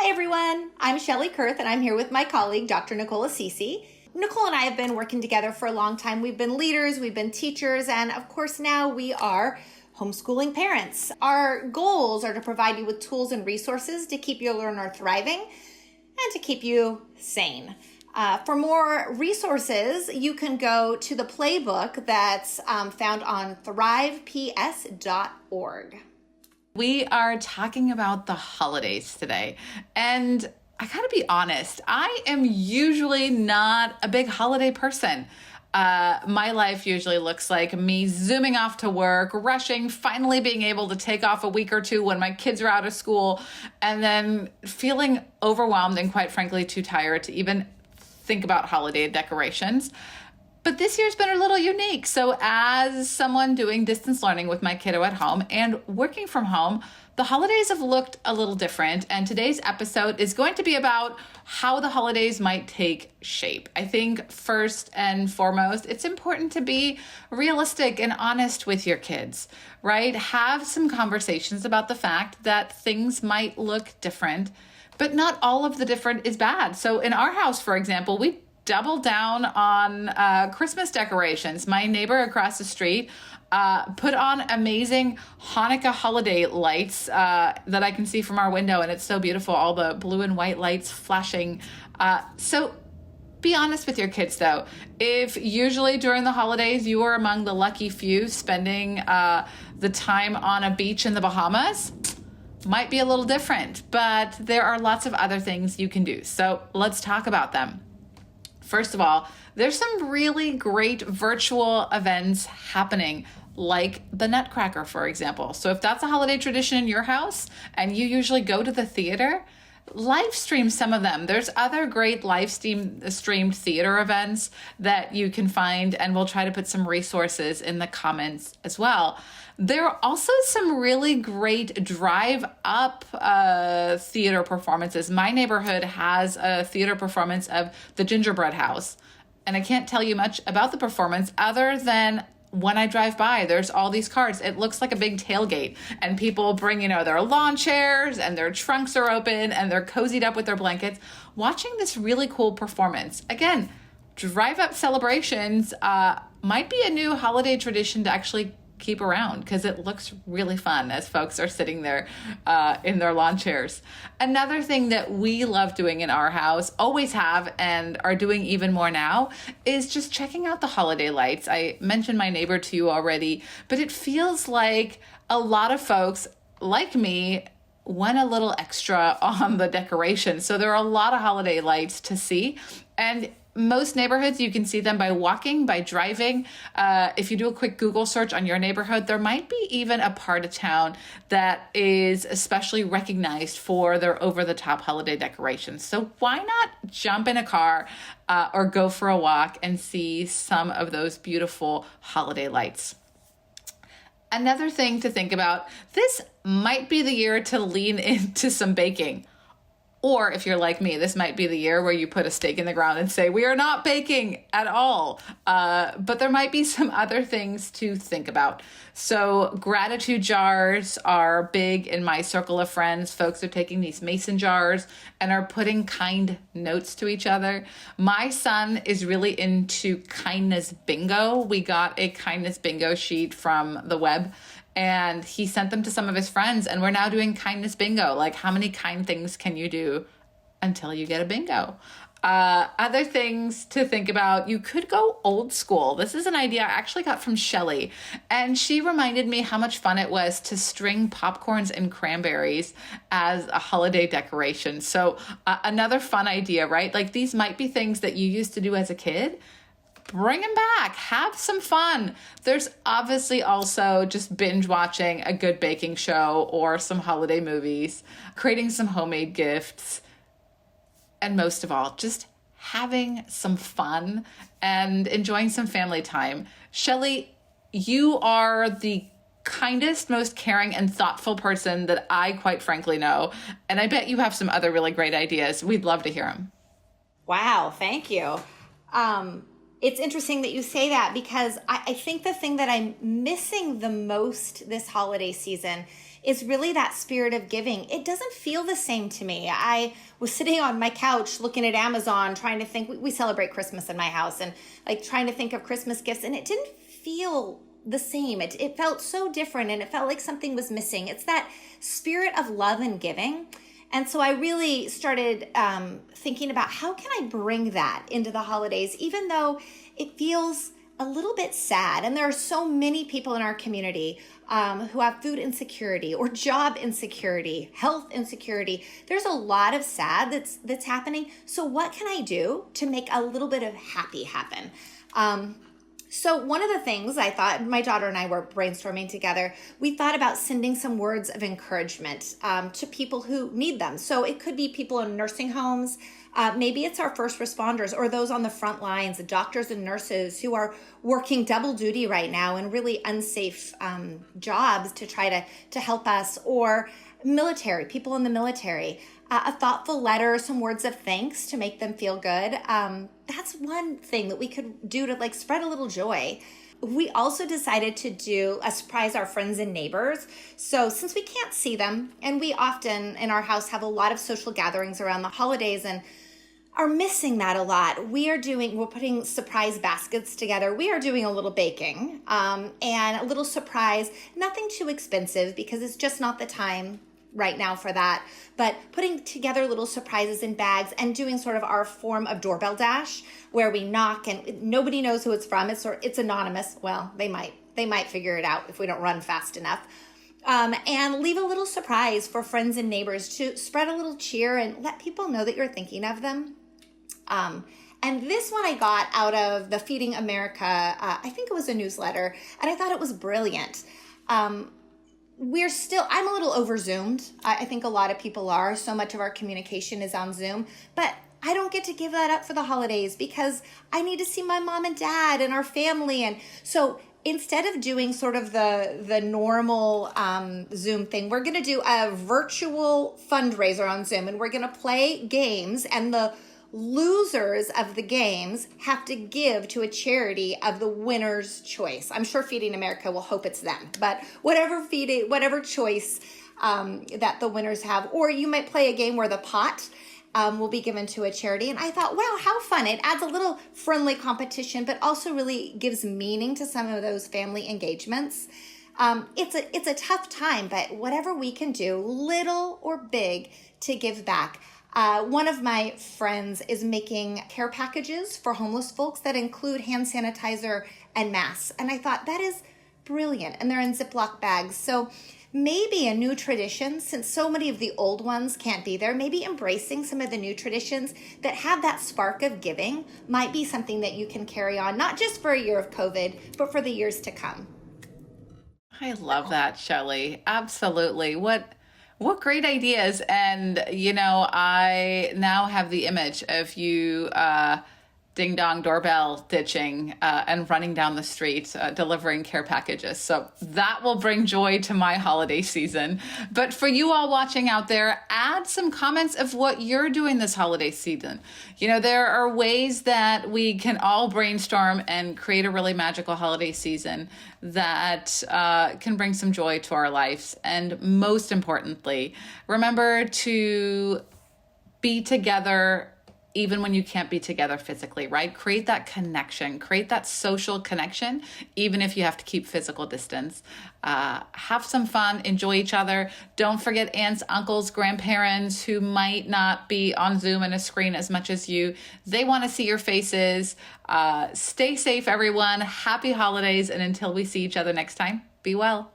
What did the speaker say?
Hi everyone, I'm Shelli Kurth and I'm here with my colleague, Dr. Nicole Assisi. Nicole and I have been working together for a long time. We've been leaders, we've been teachers, and of course now we are homeschooling parents. Our goals are to provide you with tools and resources to keep your learner thriving and to keep you sane. For more resources, you can go to the playbook that's found on thriveps.org. We are talking about the holidays today, and I gotta be honest, I am usually not a big holiday person. My life usually looks like me zooming off to work, rushing, finally being able to take off a week or two when my kids are out of school, and then feeling overwhelmed and quite frankly too tired to even think about holiday decorations. But this year's been a little unique. So as someone doing distance learning with my kiddo at home and working from home, the holidays have looked a little different. And today's episode is going to be about how the holidays might take shape. I think first and foremost, it's important to be realistic and honest with your kids, right? Have some conversations about the fact that things might look different, but not all of the different is bad. So in our house, for example, we double down on Christmas decorations. My neighbor across the street put on amazing Hanukkah holiday lights that I can see from our window, and it's so beautiful, all the blue and white lights flashing. So be honest with your kids, though. If usually during the holidays you are among the lucky few spending the time on a beach in the Bahamas, might be a little different, but there are lots of other things you can do. So let's talk about them. First of all, there's some really great virtual events happening, like the Nutcracker, for example. So if that's a holiday tradition in your house and you usually go to the theater, live stream some of them. There's other great live streamed theater events that you can find, and we'll try to put some resources in the comments as well. There are also some really great drive-up theater performances. My neighborhood has a theater performance of The Gingerbread House, and I can't tell you much about the performance other than when I drive by, there's all these cars. It looks like a big tailgate, and people bring, their lawn chairs and their trunks are open and they're cozied up with their blankets, watching this really cool performance. Again, drive-up celebrations might be a new holiday tradition to actually keep around because it looks really fun as folks are sitting there in their lawn chairs. Another thing that we love doing in our house, always have and are doing even more now, is just checking out the holiday lights. I mentioned my neighbor to you already, but it feels like a lot of folks like me went a little extra on the decoration. So there are a lot of holiday lights to see, and most neighborhoods, you can see them by walking, by driving. If you do a quick Google search on your neighborhood, there might be even a part of town that is especially recognized for their over-the-top holiday decorations. So why not jump in a car or go for a walk and see some of those beautiful holiday lights? Another thing to think about, this might be the year to lean into some baking. Or if you're like me, this might be the year where you put a stake in the ground and say, we are not baking at all. But there might be some other things to think about. So gratitude jars are big in my circle of friends. Folks are taking these mason jars and are putting kind notes to each other. My son is really into kindness bingo. We got a kindness bingo sheet from the web, and he sent them to some of his friends, and we're now doing kindness bingo. Like, how many kind things can you do until you get a bingo? Other things to think about, you could go old school. This is an idea I actually got from Shelli, and she reminded me how much fun it was to string popcorns and cranberries as a holiday decoration. So another fun idea, right? Like, these might be things that you used to do as a kid. Bring them back. Have some fun. There's obviously also just binge watching a good baking show or some holiday movies, creating some homemade gifts, and most of all, just having some fun and enjoying some family time. Shelli, you are the kindest, most caring, and thoughtful person that I quite frankly know. And I bet you have some other really great ideas. We'd love to hear them. Wow, thank you. It's interesting that you say that because I think the thing that I'm missing the most this holiday season is really that spirit of giving. It doesn't feel the same to me. I was sitting on my couch looking at Amazon, trying to think, we celebrate Christmas in my house, and like trying to think of Christmas gifts, and it didn't feel the same. It felt so different, and it felt like something was missing. It's that spirit of love and giving. And so I really started thinking about how can I bring that into the holidays, even though it feels a little bit sad. And there are so many people in our community who have food insecurity or job insecurity, health insecurity. There's a lot of sad that's happening. So what can I do to make a little bit of happy happen? So one of the things I thought, my daughter and I were brainstorming together, we thought about sending some words of encouragement to people who need them. So it could be people in nursing homes. Maybe it's our first responders or those on the front lines, the doctors and nurses who are working double duty right now in really unsafe jobs to try to help us, or military, people in the military. A thoughtful letter, some words of thanks to make them feel good. That's one thing that we could do to like spread a little joy. We also decided to do a surprise our friends and neighbors. So since we can't see them, and we often in our house have a lot of social gatherings around the holidays and are missing that a lot, we're putting surprise baskets together. We are doing a little baking and a little surprise, nothing too expensive because it's just not the time right now for that, but putting together little surprises in bags and doing sort of our form of doorbell dash where we knock and nobody knows who it's from. It's anonymous. Well, they might figure it out if we don't run fast enough. And leave a little surprise for friends and neighbors to spread a little cheer and let people know that you're thinking of them. And this one I got out of the Feeding America, I think it was a newsletter, and I thought it was brilliant. I'm a little over Zoomed. I think a lot of people are. So much of our communication is on Zoom, but I don't get to give that up for the holidays because I need to see my mom and dad and our family. And so instead of doing sort of the normal Zoom thing, we're going to do a virtual fundraiser on Zoom, and we're going to play games, and the losers of the games have to give to a charity of the winner's choice. I'm sure Feeding America will hope it's them, but whatever choice that the winners have, or you might play a game where the pot will be given to a charity. And I thought, wow, how fun. It adds a little friendly competition, but also really gives meaning to some of those family engagements. It's a tough time, but whatever we can do, little or big, to give back. One of my friends is making care packages for homeless folks that include hand sanitizer and masks. And I thought that is brilliant. And they're in Ziploc bags. So maybe a new tradition, since so many of the old ones can't be there, maybe embracing some of the new traditions that have that spark of giving might be something that you can carry on, not just for a year of COVID, but for the years to come. I love that, Shelli. Absolutely. What great ideas. And, I now have the image of you ding dong doorbell ditching and running down the street delivering care packages. So that will bring joy to my holiday season. But for you all watching out there, add some comments of what you're doing this holiday season. There are ways that we can all brainstorm and create a really magical holiday season that can bring some joy to our lives. And most importantly, remember to be together even when you can't be together physically, right? Create that connection, create that social connection, even if you have to keep physical distance. Have some fun, enjoy each other. Don't forget aunts, uncles, grandparents who might not be on Zoom and a screen as much as you. They want to see your faces. Stay safe, everyone. Happy holidays. And until we see each other next time, be well.